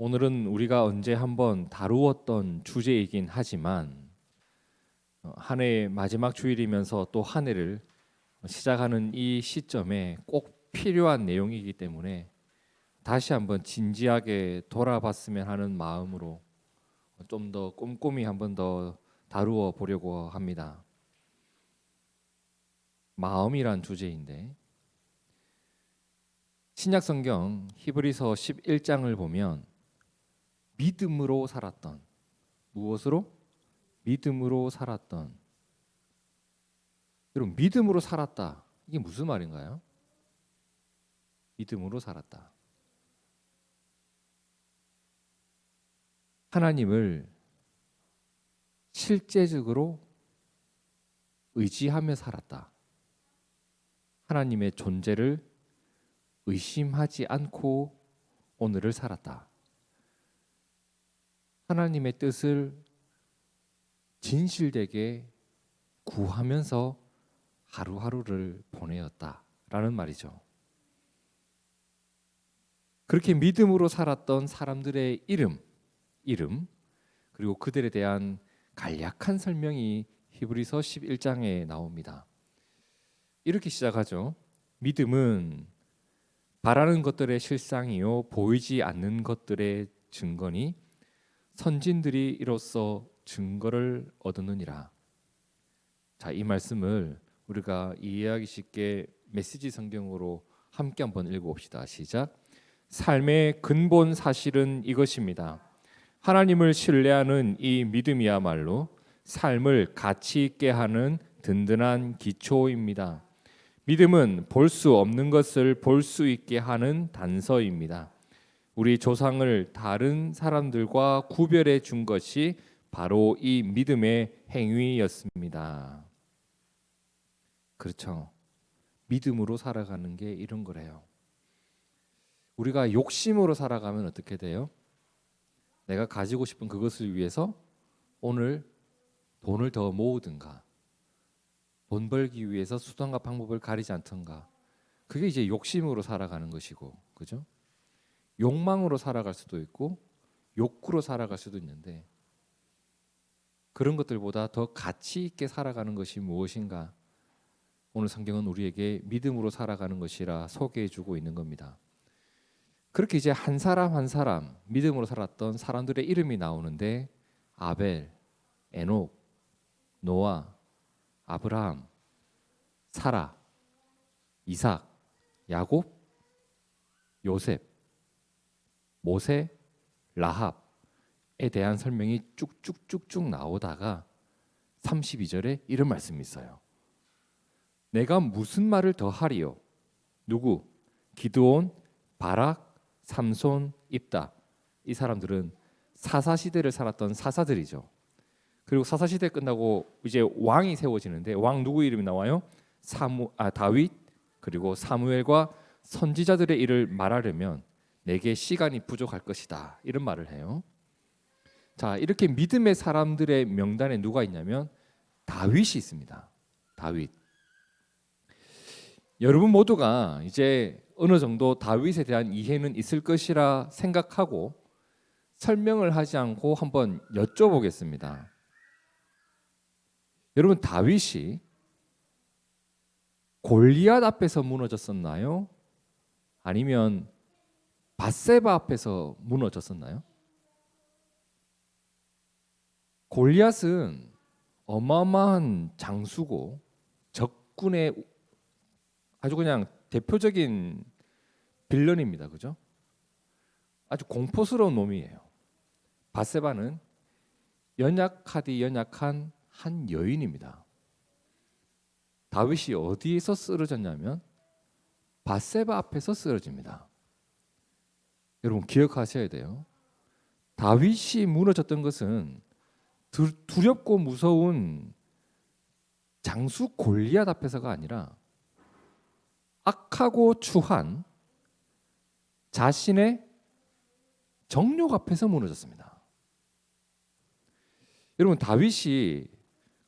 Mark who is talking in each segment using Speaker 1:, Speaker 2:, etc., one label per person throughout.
Speaker 1: 오늘은 우리가 언제 한번 다루었던 주제이긴 하지만 한 해의 마지막 주일이면서 또 한 해를 시작하는 이 시점에 꼭 필요한 내용이기 때문에 다시 한번 진지하게 돌아봤으면 하는 마음으로 좀 더 꼼꼼히 한번 더 다루어 보려고 합니다. 마음이란 주제인데 신약 성경 히브리서 11장을 보면 믿음으로 살았던, 무엇으로? 믿음으로 살았던. 여러분, 믿음으로 살았다, 이게 무슨 말인가요? 믿음으로 살았다. 하나님을 실제적으로 의지하며 살았다. 하나님의 존재를 의심하지 않고 오늘을 살았다. 하나님의 뜻을 진실되게 구하면서 하루하루를 보내었다라는 말이죠. 그렇게 믿음으로 살았던 사람들의 이름 그리고 그들에 대한 간략한 설명이 히브리서 11장에 나옵니다. 이렇게 시작하죠. 믿음은 바라는 것들의 실상이요 보이지 않는 것들의 증거니 선진들이 이로써 증거를 얻었느니라. 자, 이 말씀을 우리가 이해하기 쉽게 메시지 성경으로 함께 한번 읽어봅시다. 시작. 삶의 근본 사실은 이것입니다. 하나님을 신뢰하는 이 믿음이야말로 삶을 가치 있게 하는 든든한 기초입니다. 믿음은 볼 수 없는 것을 볼 수 있게 하는 단서입니다. 우리 조상을 다른 사람들과 구별해 준 것이 바로 이 믿음의 행위였습니다. 그렇죠. 믿음으로 살아가는 게 이런 거래요. 우리가 욕심으로 살아가면 어떻게 돼요? 내가 가지고 싶은 그것을 위해서 오늘 돈을 더 모으든가 돈 벌기 위해서 수단과 방법을 가리지 않던가, 그게 이제 욕심으로 살아가는 것이고, 그죠? 욕망으로 살아갈 수도 있고 욕구로 살아갈 수도 있는데, 그런 것들보다 더 가치 있게 살아가는 것이 무엇인가? 오늘 성경은 우리에게 믿음으로 살아가는 것이라 소개해주고 있는 겁니다. 그렇게 이제 한 사람 한 사람 믿음으로 살았던 사람들의 이름이 나오는데, 아벨, 에녹, 노아, 아브라함, 사라, 이삭, 야곱, 요셉, 모세, 라합에 대한 설명이 쭉쭉쭉쭉 나오다가 32절에 이런 말씀이 있어요. 내가 무슨 말을 더 하리요? 누구? 기드온, 바락, 삼손, 입다. 이 사람들은 사사시대를 살았던 사사들이죠. 그리고 사사시대 끝나고 이제 왕이 세워지는데, 왕 누구 이름이 나와요? 다윗, 그리고 사무엘과 선지자들의 일을 말하려면 내게 시간이 부족할 것이다, 이런 말을 해요. 자, 이렇게 믿음의 사람들의 명단에 누가 있냐면 다윗이 있습니다. 다윗. 여러분 모두가 이제 어느 정도 다윗에 대한 이해는 있을 것이라 생각하고 설명을 하지 않고 한번 여쭤보겠습니다. 여러분, 다윗이 골리앗 앞에서 무너졌었나요? 아니면 밧세바 앞에서 무너졌었나요? 골리앗은 어마어마한 장수고 적군의 아주 그냥 대표적인 빌런입니다. 그죠? 아주 공포스러운 놈이에요. 밧세바는 연약하디 연약한 한 여인입니다. 다윗이 어디에서 쓰러졌냐면 밧세바 앞에서 쓰러집니다. 여러분 기억하셔야 돼요. 다윗이 무너졌던 것은 두렵고 무서운 장수 골리앗 앞에서가 아니라 악하고 추한 자신의 정욕 앞에서 무너졌습니다. 여러분, 다윗이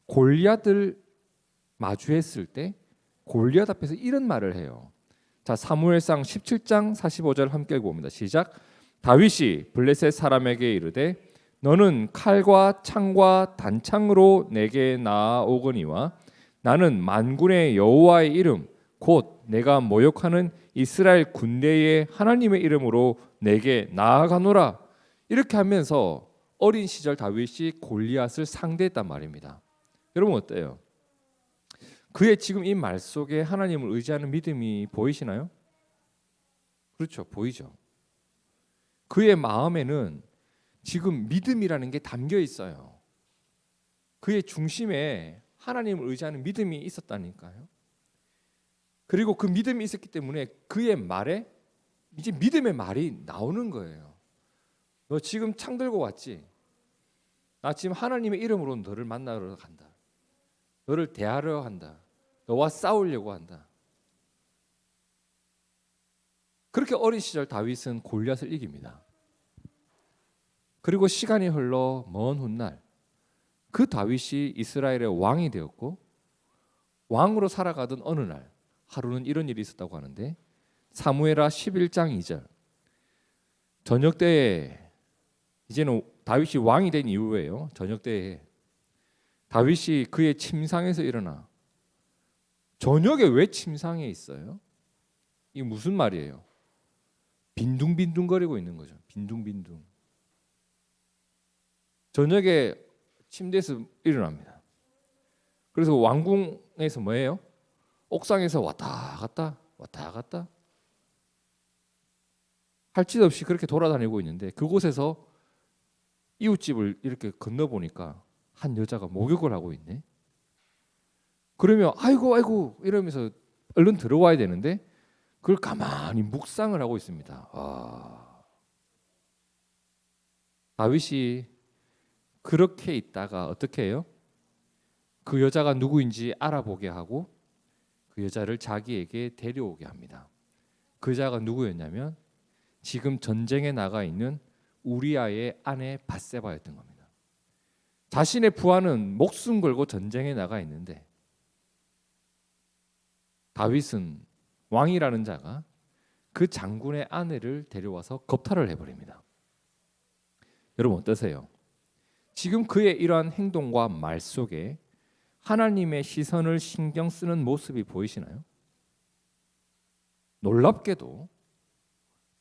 Speaker 1: 골리앗을 마주했을 때 골리앗 앞에서 이런 말을 해요. 자, 사무엘상 17장 45절 함께 읽어봅니다. 시작. 다윗이 블레셋 사람에게 이르되 너는 칼과 창과 단창으로 내게 나아오거니와 나는 만군의 여호와의 이름 곧 내가 모욕하는 이스라엘 군대의 하나님의 이름으로 내게 나아가노라. 이렇게 하면서 어린 시절 다윗이 골리앗을 상대했단 말입니다. 여러분 어때요? 그의 지금 이 말 속에 하나님을 의지하는 믿음이 보이시나요? 그렇죠, 보이죠. 그의 마음에는 지금 믿음이라는 게 담겨 있어요. 그의 중심에 하나님을 의지하는 믿음이 있었다니까요. 그리고 그 믿음이 있었기 때문에 그의 말에 이제 믿음의 말이 나오는 거예요. 너 지금 창 들고 왔지? 나 지금 하나님의 이름으로 너를 만나러 간다. 너를 대하려 한다. 너와 싸우려고 한다. 그렇게 어린 시절 다윗은 골리앗을 이깁니다. 그리고 시간이 흘러 먼 훗날 그 다윗이 이스라엘의 왕이 되었고 왕으로 살아가던 어느 날 하루는 이런 일이 있었다고 하는데 사무엘하 11장 2절 저녁 때에 이제는 다윗이 왕이 된 이후에요. 저녁 때에 다윗이 그의 침상에서 일어나 저녁에 왜 침상에 있어요? 이게 무슨 말이에요? 빈둥빈둥거리고 있는 거죠. 빈둥빈둥. 저녁에 침대에서 일어납니다. 그래서 왕궁에서 뭐예요? 옥상에서 왔다 갔다 할 짓 없이 그렇게 돌아다니고 있는데 그곳에서 이웃집을 이렇게 건너보니까 한 여자가 목욕을 하고 있네. 그러면 아이고 이러면서 얼른 들어와야 되는데 그걸 가만히 묵상을 하고 있습니다. 다윗이 그렇게 있다가 어떻게 해요? 그 여자가 누구인지 알아보게 하고 그 여자를 자기에게 데려오게 합니다. 그 여자가 누구였냐면 지금 전쟁에 나가 있는 우리아의 아내 밧세바였던 겁니다. 자신의 부하는 목숨 걸고 전쟁에 나가 있는데 다윗은 왕이라는 자가 그 장군의 아내를 데려와서 겁탈을 해버립니다. 여러분 어떠세요? 지금 그의 이러한 행동과 말 속에 하나님의 시선을 신경 쓰는 모습이 보이시나요? 놀랍게도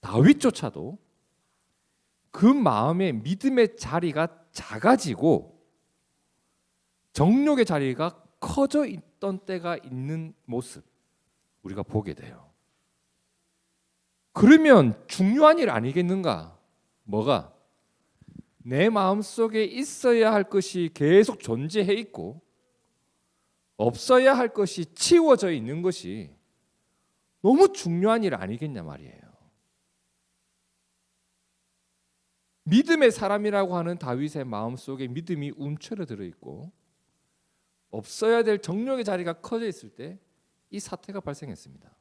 Speaker 1: 다윗조차도 그 마음의 믿음의 자리가 작아지고 정욕의 자리가 커져 있던 때가 있는 모습 우리가 보게 돼요. 그러면 중요한 일 아니겠는가? 뭐가? 내 마음속에 있어야 할 것이 계속 존재해 있고 없어야 할 것이 치워져 있는 것이 너무 중요한 일 아니겠냐 말이에요. 믿음의 사람이라고 하는 다윗의 마음속에 믿음이 움츠러 들어있고 없어야 될 정욕의 자리가 커져 있을 때 이 사태가 발생했습니다.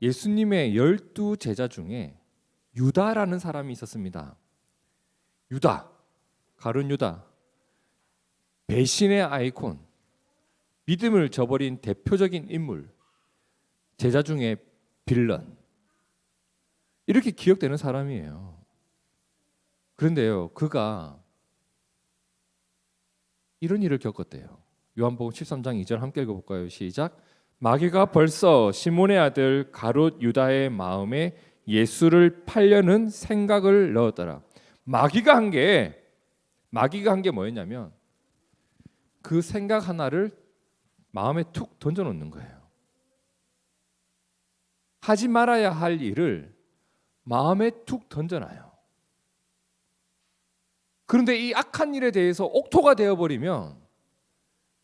Speaker 1: 예수님의 12 제자 중에 유다라는 사람이 있었습니다. 유다, 가룟 유다, 배신의 아이콘, 믿음을 저버린 대표적인 인물, 제자 중에 빌런, 이렇게 기억되는 사람이에요. 그런데요, 그가 이런 일을 겪었대요. 요한복음 13장 2절 함께 읽어볼까요? 시작. 마귀가 벌써 시몬의 아들 가룟 유다의 마음에 예수를 팔려는 생각을 넣었더라. 마귀가 한 게 뭐였냐면 그 생각 하나를 마음에 툭 던져놓는 거예요. 하지 말아야 할 일을 마음에 툭 던져놔요. 그런데 이 악한 일에 대해서 옥토가 되어버리면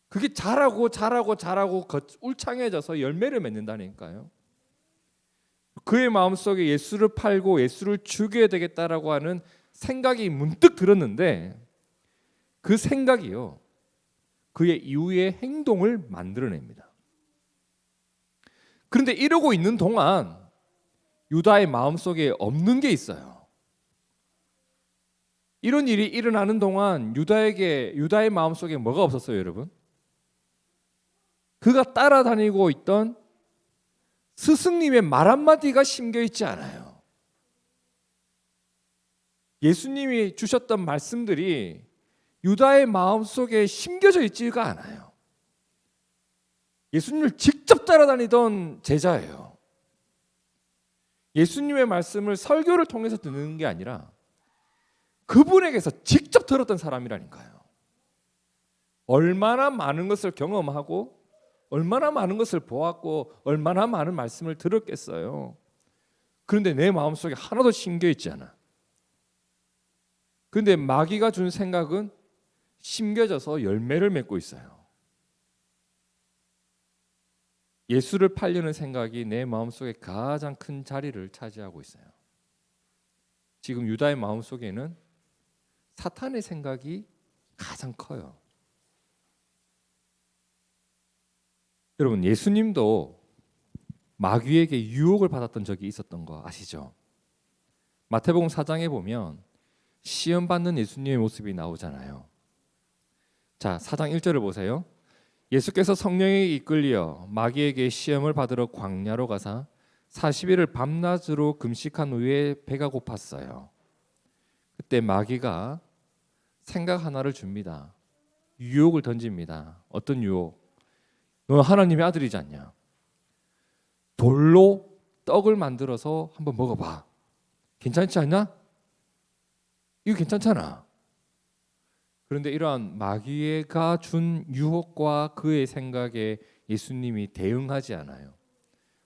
Speaker 1: 그게 자라고 울창해져서 열매를 맺는다니까요. 그의 마음속에 예수를 팔고 예수를 죽여야 되겠다라고 하는 생각이 문득 들었는데 그 생각이요 그의 이후의 행동을 만들어냅니다. 그런데 이러고 있는 동안 유다의 마음속에 없는 게 있어요. 이런 일이 일어나는 동안 유다의 마음속에 뭐가 없었어요, 여러분? 그가 따라다니고 있던 스승님의 말 한마디가 심겨 있지 않아요. 예수님이 주셨던 말씀들이 유다의 마음속에 심겨져 있지가 않아요. 예수님을 직접 따라다니던 제자예요. 예수님의 말씀을 설교를 통해서 듣는 게 아니라 그분에게서 직접 들었던 사람이라니까요. 얼마나 많은 것을 경험하고 얼마나 많은 것을 보았고 얼마나 많은 말씀을 들었겠어요. 그런데 내 마음속에 하나도 심겨 있지 않아. 그런데 마귀가 준 생각은 심겨져서 열매를 맺고 있어요. 예수를 팔려는 생각이 내 마음속에 가장 큰 자리를 차지하고 있어요. 지금 유다의 마음속에는 사탄의 생각이 가장 커요. 여러분, 예수님도 마귀에게 유혹을 받았던 적이 있었던 거 아시죠? 마태복음 4장에 보면 시험 받는 예수님의 모습이 나오잖아요. 자, 4장 1절을 보세요. 예수께서 성령에 이끌려 마귀에게 시험을 받으러 광야로 가사 40일을 밤낮으로 금식한 후에 배가 고팠어요. 그때 마귀가 생각 하나를 줍니다. 유혹을 던집니다. 어떤 유혹? 너 하나님의 아들이지 않냐? 돌로 떡을 만들어서 한번 먹어봐. 괜찮지 않냐? 이거 괜찮잖아. 그런데 이러한 마귀가 준 유혹과 그의 생각에 예수님이 대응하지 않아요.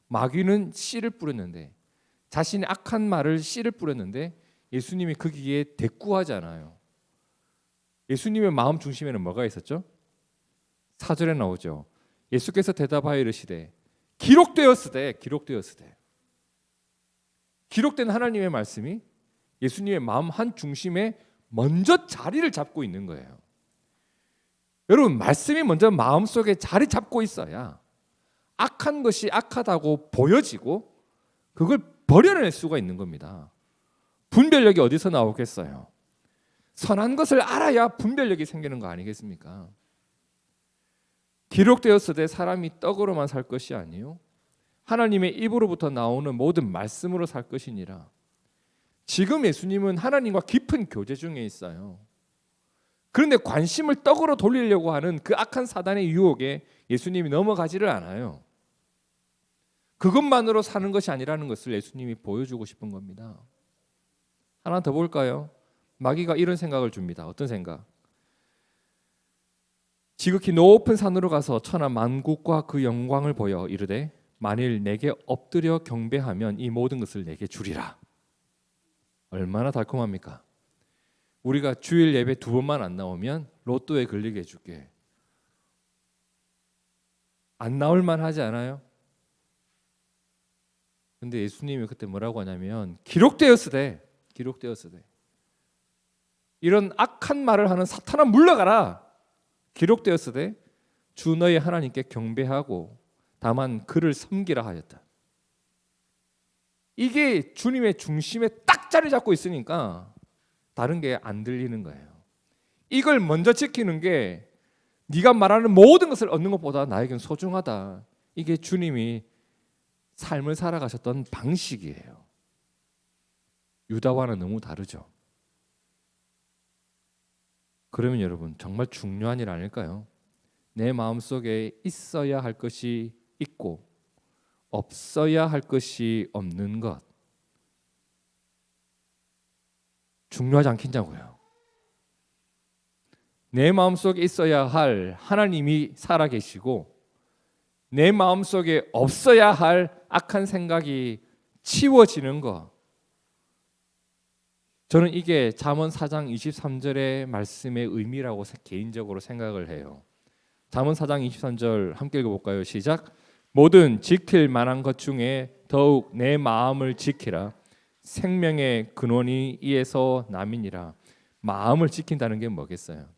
Speaker 1: 마귀는 씨를 뿌렸는데, 자신의 악한 말을 씨를 뿌렸는데 예수님이 거기에 대꾸하지 않아요. 예수님의 마음 중심에는 뭐가 있었죠? 4절에 나오죠. 예수께서 대답하여 이르시되 기록되었으되 기록된 하나님의 말씀이 예수님의 마음 한 중심에 먼저 자리를 잡고 있는 거예요. 여러분, 말씀이 먼저 마음속에 자리 잡고 있어야 악한 것이 악하다고 보여지고 그걸 버려낼 수가 있는 겁니다. 분별력이 어디서 나오겠어요? 선한 것을 알아야 분별력이 생기는 거 아니겠습니까? 기록되었으되 사람이 떡으로만 살 것이 아니요 하나님의 입으로부터 나오는 모든 말씀으로 살 것이니라. 지금 예수님은 하나님과 깊은 교제 중에 있어요. 그런데 관심을 떡으로 돌리려고 하는 그 악한 사단의 유혹에 예수님이 넘어가지를 않아요. 그것만으로 사는 것이 아니라는 것을 예수님이 보여주고 싶은 겁니다. 하나 더 볼까요? 마귀가 이런 생각을 줍니다. 어떤 생각? 지극히 높은 산으로 가서 천하 만국과 그 영광을 보여 이르되 만일 내게 엎드려 경배하면 이 모든 것을 내게 주리라. 얼마나 달콤합니까? 우리가 주일 예배 2번만 안 나오면 로또에 걸리게 해줄게. 안 나올 만하지 않아요? 근데 예수님이 그때 뭐라고 하냐면 기록되었으되 이런 악한 말을 하는 사탄아 물러가라. 기록되었으되 주 너희 하나님께 경배하고 다만 그를 섬기라 하였다. 이게 주님의 중심에 딱 자리 잡고 있으니까 다른 게 안 들리는 거예요. 이걸 먼저 지키는 게 네가 말하는 모든 것을 얻는 것보다 나에겐 소중하다. 이게 주님이 삶을 살아가셨던 방식이에요. 유다와는 너무 다르죠. 그러면 여러분 정말 중요한 일 아닐까요? 내 마음속에 있어야 할 것이 있고 없어야 할 것이 없는 것. 중요하지 않겠냐고요. 내 마음속에 있어야 할 하나님이 살아계시고 내 마음속에 없어야 할 악한 생각이 치워지는 것. 저는 이게 잠언 4장 23절의 말씀의 의미라고 개인적으로 생각을 해요. 잠언 4장 23절 함께 읽어볼까요? 시작. 모든 지킬 만한 것 중에 더욱 내 마음을 지키라. 생명의 근원이 이에서 남이니라. 마음을 지킨다는 게 뭐겠어요?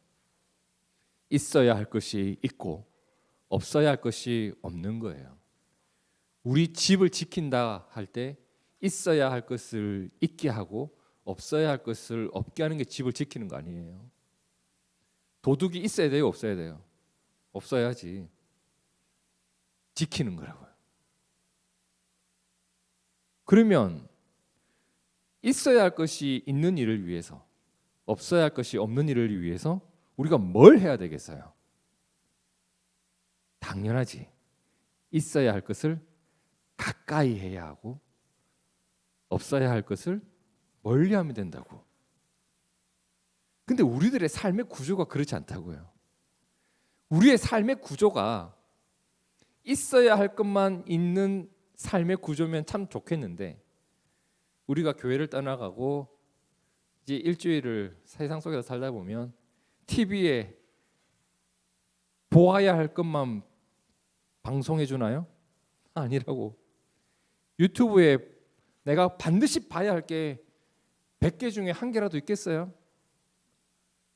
Speaker 1: 있어야 할 것이 있고 없어야 할 것이 없는 거예요. 우리 집을 지킨다 할 때 있어야 할 것을 있게 하고 없어야 할 것을 없게 하는 게 집을 지키는 거 아니에요. 도둑이 있어야 돼요, 없어야 돼요? 없어야지. 지키는 거라고요. 그러면 있어야 할 것이 있는 일을 위해서, 없어야 할 것이 없는 일을 위해서 우리가 뭘 해야 되겠어요? 당연하지. 있어야 할 것을 가까이 해야 하고 없어야 할 것을 멀리하면 된다고. 근데 우리들의 삶의 구조가 그렇지 않다고요. 우리의 삶의 구조가 있어야 할 것만 있는 삶의 구조면 참 좋겠는데, 우리가 교회를 떠나가고 이제 일주일을 세상 속에서 살다 보면 TV에 보아야 할 것만 방송해 주나요? 아니라고. 유튜브에 내가 반드시 봐야 할 게 100개 중에 한 개라도 있겠어요?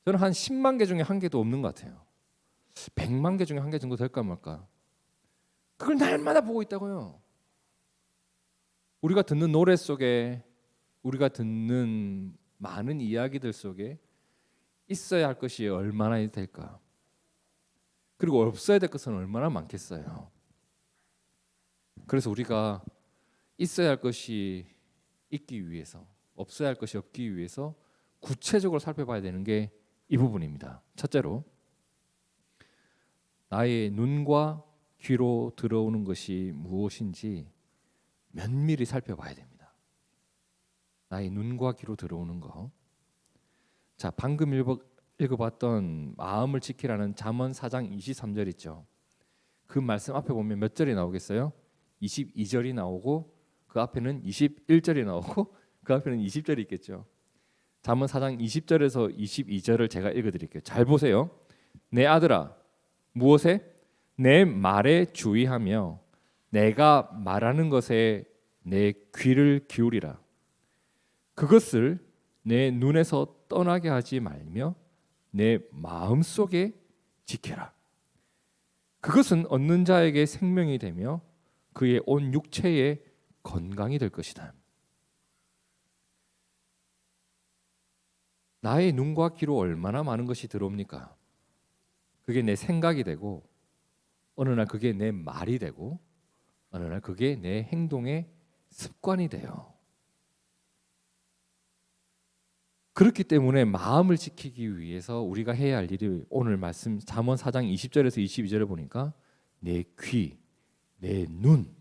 Speaker 1: 저는 한 10만 개 중에 한 개도 없는 것 같아요. 100만 개 중에 한 개 정도 될까 말까. 그걸 날마다 보고 있다고요. 우리가 듣는 노래 속에, 우리가 듣는 많은 이야기들 속에 있어야 할 것이 얼마나 될까? 그리고 없어야 될 것은 얼마나 많겠어요. 그래서 우리가 있어야 할 것이 있기 위해서, 없어야 할 것이 없기 위해서 구체적으로 살펴봐야 되는 게 이 부분입니다. 첫째로, 나의 눈과 귀로 들어오는 것이 무엇인지 면밀히 살펴봐야 됩니다. 나의 눈과 귀로 들어오는 거. 자, 방금 읽어봤던 마음을 지키라는 잠언 4장 23절 있죠. 그 말씀 앞에 보면 몇 절이 나오겠어요? 22절이 나오고 그 앞에는 21절이 나오고 그 앞에는 20절이 있겠죠. 잠언 4장 20절에서 22절을 제가 읽어드릴게요. 잘 보세요. 내 아들아, 무엇에? 내 말에 주의하며 내가 말하는 것에 내 귀를 기울이라. 그것을 내 눈에서 떠나게 하지 말며 내 마음속에 지켜라. 그것은 얻는 자에게 생명이 되며 그의 온 육체에 건강이 될 것이다. 나의 눈과 귀로 얼마나 많은 것이 들어옵니까? 그게 내 생각이 되고 어느 날 그게 내 말이 되고 어느 날 그게 내 행동의 습관이 돼요. 그렇기 때문에 마음을 지키기 위해서 우리가 해야 할 일이, 오늘 말씀 잠언 4장 20절에서 22절을 보니까 내 귀, 내 눈,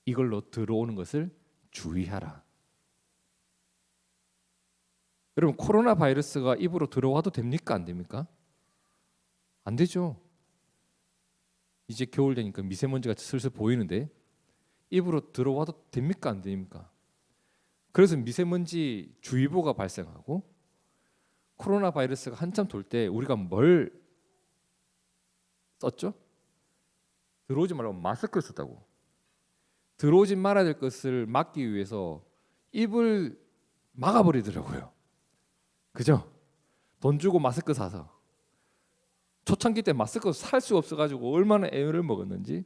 Speaker 1: 이걸로 들어오는 것을 주의하라. 여러분, 코로나 바이러스가 입으로 들어와도 됩니까? 안 됩니까? 안 되죠. 이제 겨울 되니까 미세먼지가 슬슬 보이는데 입으로 들어와도 됩니까? 안 됩니까? 그래서 미세먼지 주의보가 발생하고 코로나 바이러스가 한참 돌 때 우리가 뭘 썼죠? 들어오지 말라고 마스크를 썼다고. 들어오지 말아야 될 것을 막기 위해서 입을 막아버리더라고요. 그죠? 돈 주고 마스크 사서. 초창기 때 마스크 살 수 없어가지고 얼마나 애를 먹었는지.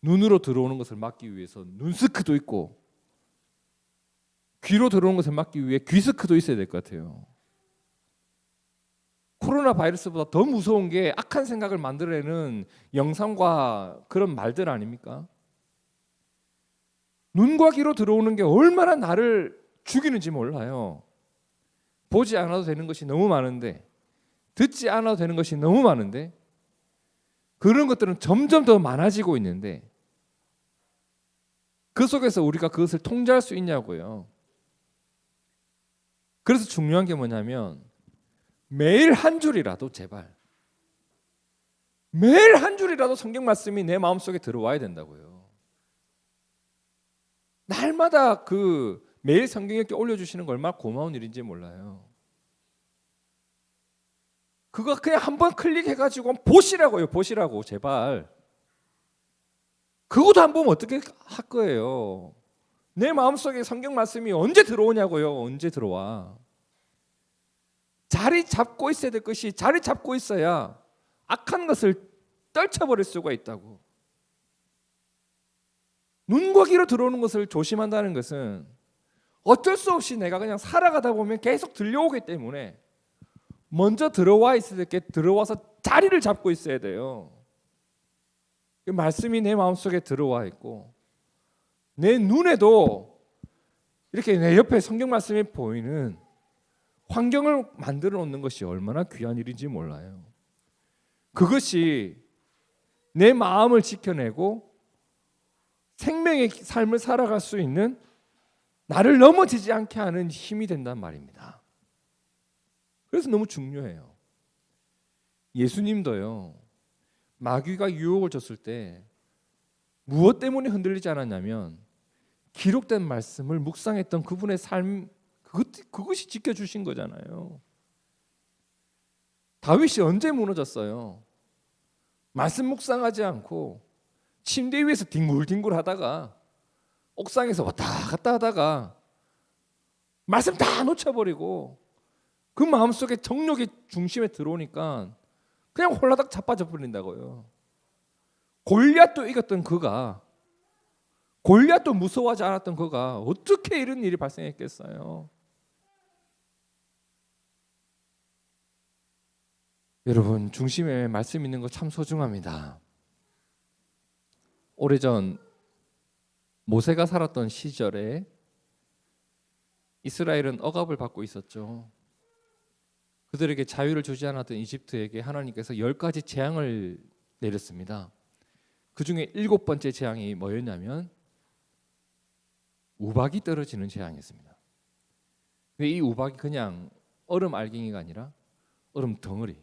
Speaker 1: 눈으로 들어오는 것을 막기 위해서 눈스크도 있고 귀로 들어오는 것을 막기 위해 귀스크도 있어야 될 것 같아요. 코로나 바이러스보다 더 무서운 게 악한 생각을 만들어내는 영상과 그런 말들 아닙니까? 눈과 귀로 들어오는 게 얼마나 나를 죽이는지 몰라요. 보지 않아도 되는 것이 너무 많은데, 듣지 않아도 되는 것이 너무 많은데, 그런 것들은 점점 더 많아지고 있는데 그 속에서 우리가 그것을 통제할 수 있냐고요. 그래서 중요한 게 뭐냐면 매일 한 줄이라도, 제발 매일 한 줄이라도 성경 말씀이 내 마음속에 들어와야 된다고요. 날마다 그 매일 성경 읽기 올려주시는 거 얼마나 고마운 일인지 몰라요. 그거 그냥 한번 클릭해가지고 보시라고요. 보시라고, 제발. 그것도 안 보면 어떻게 할 거예요? 내 마음속에 성경 말씀이 언제 들어오냐고요. 언제 들어와. 자리 잡고 있어야 될 것이 자리 잡고 있어야 악한 것을 떨쳐버릴 수가 있다고. 눈과 귀로 들어오는 것을 조심한다는 것은 어쩔 수 없이 내가 그냥 살아가다 보면 계속 들려오기 때문에 먼저 들어와 있을 때 들어와서 자리를 잡고 있어야 돼요. 그 말씀이 내 마음속에 들어와 있고 내 눈에도 이렇게 내 옆에 성경 말씀이 보이는 환경을 만들어 놓는 것이 얼마나 귀한 일인지 몰라요. 그것이 내 마음을 지켜내고 생명의 삶을 살아갈 수 있는, 나를 넘어지지 않게 하는 힘이 된단 말입니다. 그래서 너무 중요해요. 예수님도요, 마귀가 유혹을 줬을 때 무엇 때문에 흔들리지 않았냐면 기록된 말씀을 묵상했던 그분의 삶, 그것이 지켜주신 거잖아요. 다윗이 언제 무너졌어요? 말씀 묵상하지 않고 침대 위에서 뒹굴뒹굴 하다가, 옥상에서 왔다 갔다 하다가 말씀 다 놓쳐버리고 그 마음속에 정욕의 중심에 들어오니까 그냥 홀라닥 자빠져 버린다고요. 골리앗도 이겼던 그가, 골리앗도 무서워하지 않았던 그가 어떻게 이런 일이 발생했겠어요? 여러분, 중심에 말씀 있는 거 참 소중합니다. 오래전 모세가 살았던 시절에 이스라엘은 억압을 받고 있었죠. 그들에게 자유를 주지 않았던 이집트에게 하나님께서 10가지 재앙을 내렸습니다. 그 중에 7번째 재앙이 뭐였냐면 우박이 떨어지는 재앙이었습니다. 근데 이 우박이 그냥 얼음 알갱이가 아니라 얼음 덩어리,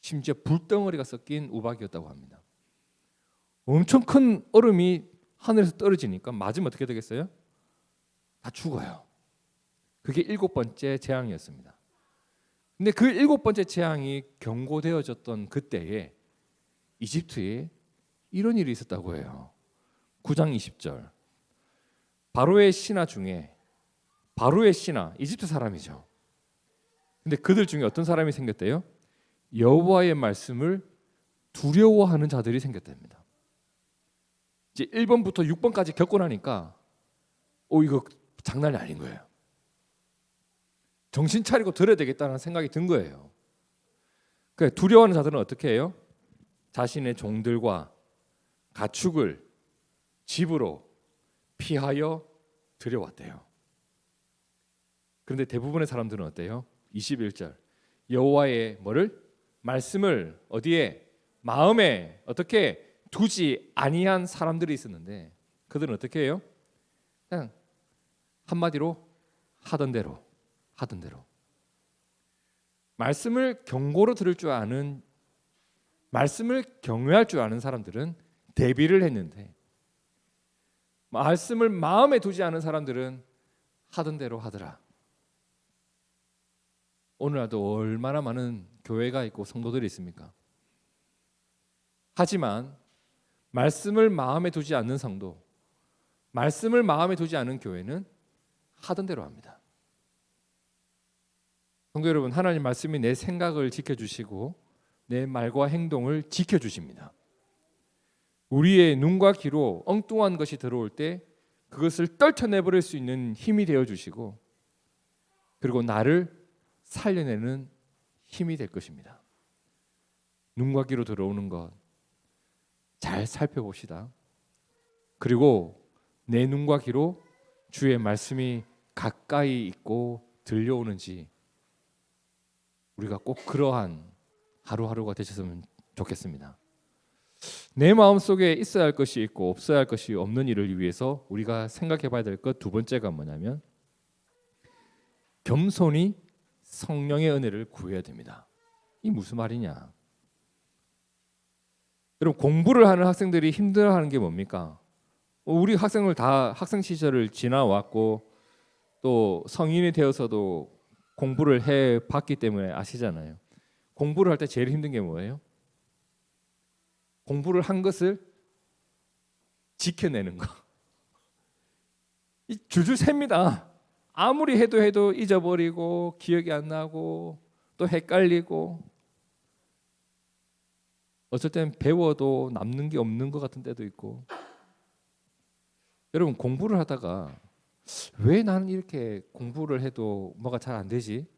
Speaker 1: 심지어 불덩어리가 섞인 우박이었다고 합니다. 엄청 큰 얼음이 하늘에서 떨어지니까 맞으면 어떻게 되겠어요? 다 죽어요. 그게 7번째 재앙이었습니다. 근데 그 7번째 재앙이 경고되어졌던 그때에 이집트에 이런 일이 있었다고 해요. 9장 20절. 바로의 신하 중에, 바로의 신하, 이집트 사람이죠. 근데 그들 중에 어떤 사람이 생겼대요? 여호와의 말씀을 두려워하는 자들이 생겼답니다. 이제 1번부터 6번까지 겪고 나니까 이거 장난이 아닌 거예요. 정신 차리고 들어야 되겠다는 생각이 든 거예요. 그러니까 두려워하는 자들은 어떻게 해요? 자신의 종들과 가축을 집으로 피하여 들여왔대요. 그런데 대부분의 사람들은 어때요? 21절. 여호와의 뭐를? 말씀을 어디에? 마음에 어떻게 두지 아니한 사람들이 있었는데 그들은 어떻게 해요? 그냥 한마디로 하던 대로 말씀을 경고로 들을 줄 아는, 말씀을 경외할 줄 아는 사람들은 대비를 했는데 말씀을 마음에 두지 않은 사람들은 하던 대로 하더라. 오늘날도 얼마나 많은 교회가 있고 성도들이 있습니까? 하지만 말씀을 마음에 두지 않는 성도, 말씀을 마음에 두지 않은 교회는 하던 대로 합니다. 성도 여러분, 하나님 말씀이 내 생각을 지켜주시고 내 말과 행동을 지켜주십니다. 우리의 눈과 귀로 엉뚱한 것이 들어올 때 그것을 떨쳐내버릴 수 있는 힘이 되어주시고, 그리고 나를 살려내는 힘이 될 것입니다. 눈과 귀로 들어오는 것 잘 살펴봅시다. 그리고 내 눈과 귀로 주의 말씀이 가까이 있고 들려오는지 우리가 꼭 그러한 하루하루가 되셨으면 좋겠습니다. 내 마음속에 있어야 할 것이 있고 없어야 할 것이 없는 일을 위해서 우리가 생각해 봐야 될 것 두 번째가 뭐냐면 겸손히 성령의 은혜를 구해야 됩니다. 이 무슨 말이냐? 여러분, 공부를 하는 학생들이 힘들어하는 게 뭡니까? 우리 학생을 다 학생 시절을 지나왔고 또 성인이 되어서도 공부를 해봤기 때문에 아시잖아요. 공부를 할 때 제일 힘든 게 뭐예요? 공부를 한 것을 지켜내는 거. 이 줄줄 셉니다. 아무리 해도 잊어버리고 기억이 안 나고 또 헷갈리고, 어쩔 땐 배워도 남는 게 없는 것 같은 때도 있고. 여러분, 공부를 하다가 왜 나는 이렇게 공부를 해도 뭐가 잘 안 되지?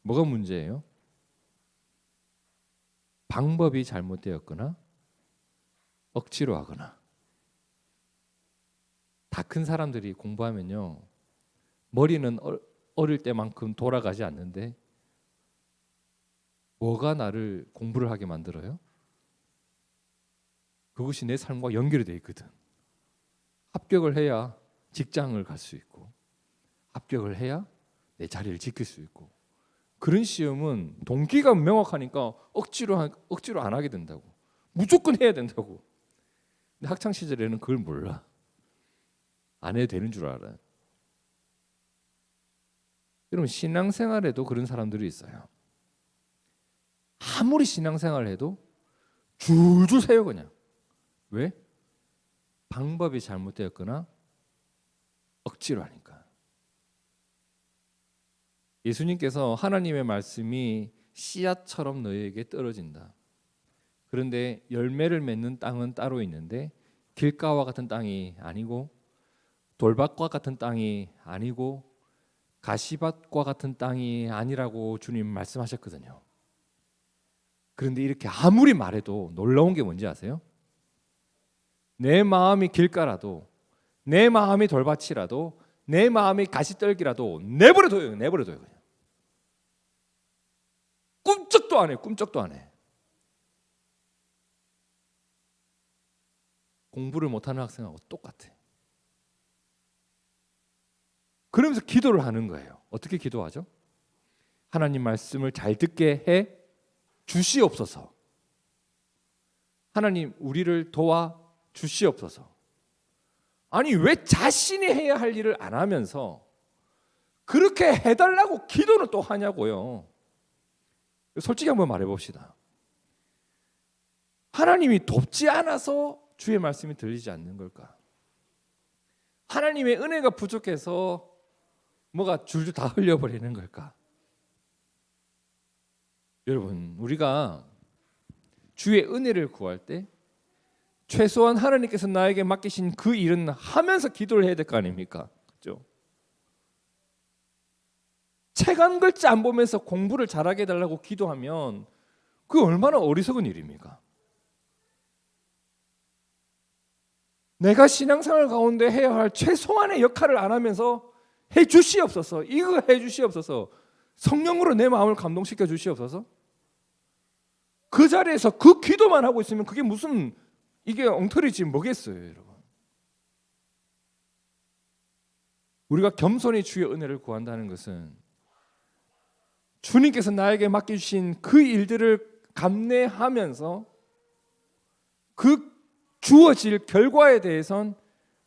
Speaker 1: 뭐가 문제예요? 방법이 잘못되었거나 억지로 하거나. 다 큰 사람들이 공부하면요, 머리는 어릴 때만큼 돌아가지 않는데 뭐가 나를 공부를 하게 만들어요? 그것이 내 삶과 연결이 돼 있거든. 합격을 해야 직장을 갈 수 있고, 합격을 해야 내 자리를 지킬 수 있고, 그런 시험은 동기가 명확하니까 억지로 안 하게 된다고. 무조건 해야 된다고. 근데 학창 시절에는 그걸 몰라. 안 해도 되는 줄 알아요. 여러분, 신앙생활에도 그런 사람들이 있어요. 아무리 신앙생활을 해도 줄줄 세요 그냥. 왜? 방법이 잘못되었거나 억지로 하니까. 예수님께서 하나님의 말씀이 씨앗처럼 너희에게 떨어진다. 그런데 열매를 맺는 땅은 따로 있는데 길가와 같은 땅이 아니고 돌밭과 같은 땅이 아니고 가시밭과 같은 땅이 아니라고 주님 말씀하셨거든요. 그런데 이렇게 아무리 말해도 놀라운 게 뭔지 아세요? 내 마음이 길가라도, 내 마음이 돌밭이라도, 내 마음이 가시떨기라도 내버려둬요. 내버려둬요 그냥. 꿈쩍도 안 해. 꿈쩍도 안 해. 공부를 못하는 학생하고 똑같아. 그러면서 기도를 하는 거예요. 어떻게 기도하죠? 하나님 말씀을 잘 듣게 해 주시옵소서. 하나님 우리를 도와 주시옵소서. 아니 왜 자신이 해야 할 일을 안 하면서 그렇게 해달라고 기도는 또 하냐고요. 솔직히 한번 말해봅시다. 하나님이 돕지 않아서 주의 말씀이 들리지 않는 걸까? 하나님의 은혜가 부족해서 뭐가 줄줄 다 흘려버리는 걸까? 여러분, 우리가 주의 은혜를 구할 때 최소한 하나님께서 나에게 맡기신 그 일은 하면서 기도를 해야 될 거 아닙니까? 그렇죠? 책 한 글자 안 보면서 공부를 잘하게 해달라고 기도하면 그게 얼마나 어리석은 일입니까? 내가 신앙생활 가운데 해야 할 최소한의 역할을 안 하면서 해 주시옵소서. 이거 해 주시옵소서. 성령으로 내 마음을 감동시켜 주시옵소서. 그 자리에서 그 기도만 하고 있으면 그게 무슨 이게 엉터리지 뭐겠어요, 여러분. 우리가 겸손히 주의 은혜를 구한다는 것은 주님께서 나에게 맡겨주신 그 일들을 감내하면서 그 주어질 결과에 대해선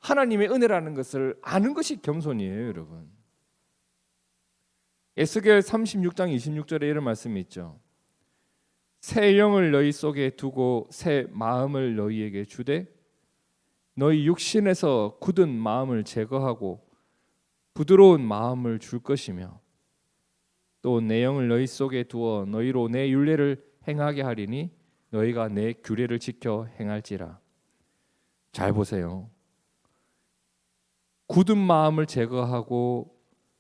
Speaker 1: 하나님의 은혜라는 것을 아는 것이 겸손이에요, 여러분. 에스겔 36장 26절에 이런 말씀이 있죠. 새 영을 너희 속에 두고 새 마음을 너희에게 주되 너희 육신에서 굳은 마음을 제거하고 부드러운 마음을 줄 것이며 또 내 영을 너희 속에 두어 너희로 내 율례를 행하게 하리니 너희가 내 규례를 지켜 행할지라. 잘 보세요. 굳은 마음을 제거하고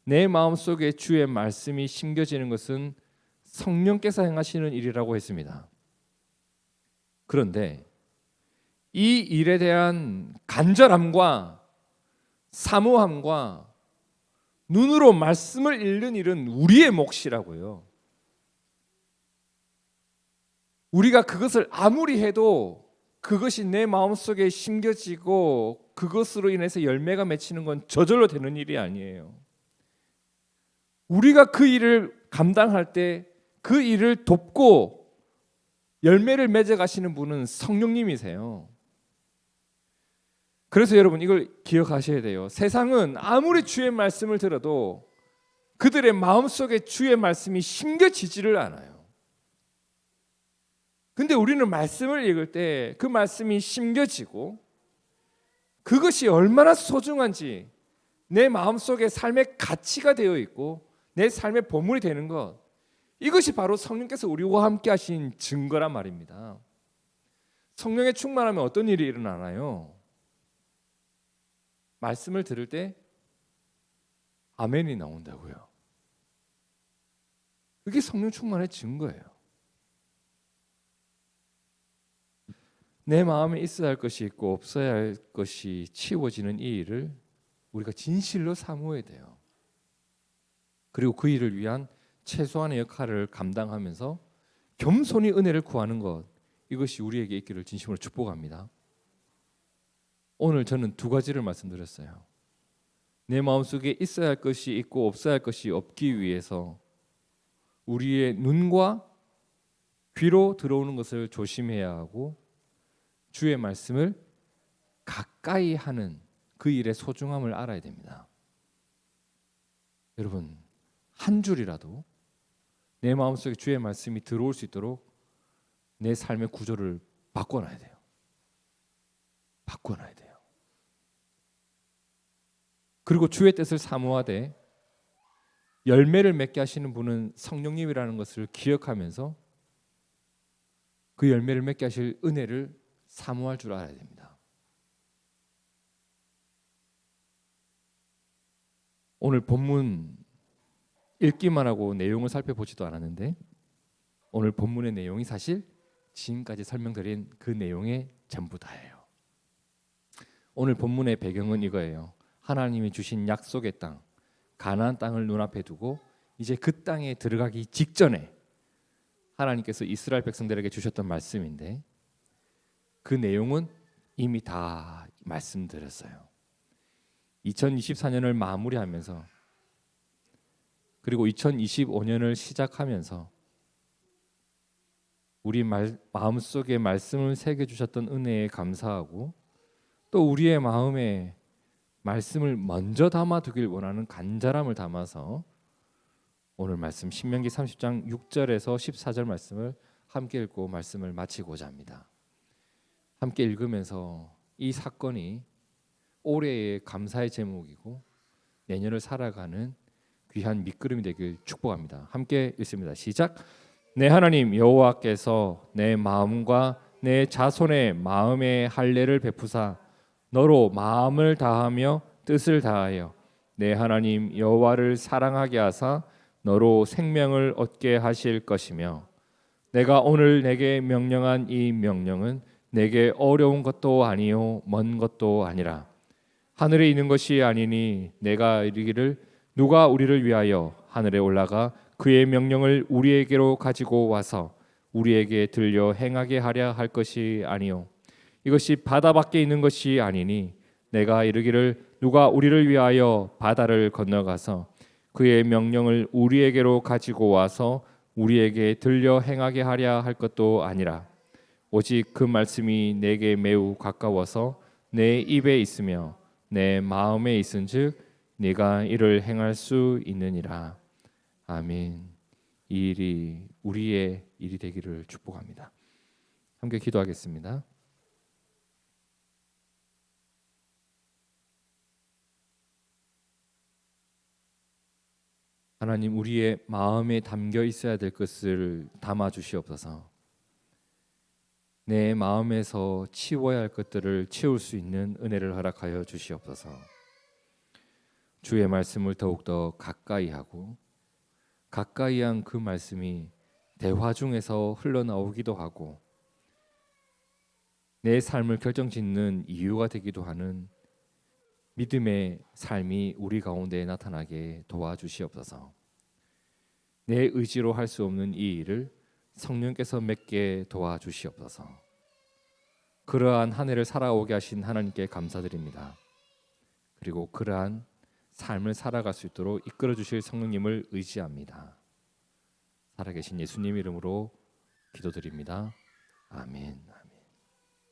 Speaker 1: 내 마음 속에 주의 말씀이 심겨지는 것은 성령께서 행하시는 일이라고 했습니다. 그런데 이 일에 대한 간절함과 사모함과 눈으로 말씀을 읽는 일은 우리의 몫이라고요. 우리가 그것을 아무리 해도 그것이 내 마음속에 심겨지고 그것으로 인해서 열매가 맺히는 건 저절로 되는 일이 아니에요. 우리가 그 일을 감당할 때 그 일을 돕고 열매를 맺어 가시는 분은 성령님이세요. 그래서 여러분 이걸 기억하셔야 돼요. 세상은 아무리 주의 말씀을 들어도 그들의 마음속에 주의 말씀이 심겨지지를 않아요. 근데 우리는 말씀을 읽을 때 그 말씀이 심겨지고 그것이 얼마나 소중한지 내 마음속에 삶의 가치가 되어 있고 내 삶의 보물이 되는 것, 이것이 바로 성령께서 우리와 함께 하신 증거란 말입니다. 성령에 충만하면 어떤 일이 일어나나요? 말씀을 들을 때 아멘이 나온다고요. 그게 성령 충만의 증거예요. 내 마음에 있어야 할 것이 있고 없어야 할 것이 치워지는 이 일을 우리가 진실로 사모해야 돼요. 그리고 그 일을 위한 최소한의 역할을 감당하면서 겸손히 은혜를 구하는 것, 이것이 우리에게 있기를 진심으로 축복합니다. 오늘 저는 두 가지를 말씀드렸어요. 내 마음속에 있어야 할 것이 있고 없어야 할 것이 없기 위해서 우리의 눈과 귀로 들어오는 것을 조심해야 하고 주의 말씀을 가까이 하는 그 일의 소중함을 알아야 됩니다. 여러분, 한 줄이라도 내 마음속에 주의 말씀이 들어올 수 있도록 내 삶의 구조를 바꿔놔야 돼요. 바꿔놔야 돼요. 그리고 주의 뜻을 사모하되 열매를 맺게 하시는 분은 성령님이라는 것을 기억하면서 그 열매를 맺게 하실 은혜를 사모할 줄 알아야 됩니다. 오늘 본문 읽기만 하고 내용을 살펴보지도 않았는데 오늘 본문의 내용이 사실 지금까지 설명드린 그 내용의 전부 다예요. 오늘 본문의 배경은 이거예요. 하나님이 주신 약속의 땅, 가나안 땅을 눈앞에 두고 이제 그 땅에 들어가기 직전에 하나님께서 이스라엘 백성들에게 주셨던 말씀인데 그 내용은 이미 다 말씀드렸어요. 2024년을 마무리하면서 그리고 2025년을 시작하면서 우리 마음속에 말씀을 새겨주셨던 은혜에 감사하고 또 우리의 마음에 말씀을 먼저 담아두길 원하는 간절함을 담아서 오늘 말씀 신명기 30장 6절에서 14절 말씀을 함께 읽고 말씀을 마치고자 합니다. 함께 읽으면서 이 사건이 올해의 감사의 제목이고 내년을 살아가는 귀한 밑거름이 되길 축복합니다. 함께 읽습니다. 시작. 내 하나님 여호와께서 내 마음과 내 자손의 마음에 할례를 베푸사 너로 마음을 다하며 뜻을 다하여 내 하나님 여호와를 사랑하게 하사 너로 생명을 얻게 하실 것이며 내가 오늘 내게 명령한 이 명령은 내게 어려운 것도 아니요 먼 것도 아니라 하늘에 있는 것이 아니니 내가 이르기를 누가 우리를 위하여 하늘에 올라가 그의 명령을 우리에게로 가지고 와서 우리에게 들려 행하게 하려 할 것이 아니요 이것이 바다 밖에 있는 것이 아니니 내가 이르기를 누가 우리를 위하여 바다를 건너가서 그의 명령을 우리에게로 가지고 와서 우리에게 들려 행하게 하려 할 것도 아니라 오직 그 말씀이 내게 매우 가까워서 내 입에 있으며 내 마음에 있은즉 네가 이를 행할 수 있느니라. 아멘. 이 일이 우리의 일이 되기를 축복합니다. 함께 기도하겠습니다. 하나님, 우리의 마음에 담겨 있어야 될 것을 담아 주시옵소서. 내 마음에서 치워야 할 것들을 치울 수 있는 은혜를 허락하여 주시옵소서. 주의 말씀을 더욱더 가까이 하고 가까이 한 그 말씀이 대화 중에서 흘러나오기도 하고 내 삶을 결정짓는 이유가 되기도 하는 믿음의 삶이 우리 가운데 나타나게 도와주시옵소서. 내 의지로 할 수 없는 이 일을 성령께서 맺게 도와주시옵소서. 그러한 한 해를 살아오게 하신 하나님께 감사드립니다. 그리고 그러한 삶을 살아갈 수 있도록 이끌어 주실 성령님을 의지합니다. 살아계신 예수님 이름으로 기도드립니다. 아멘.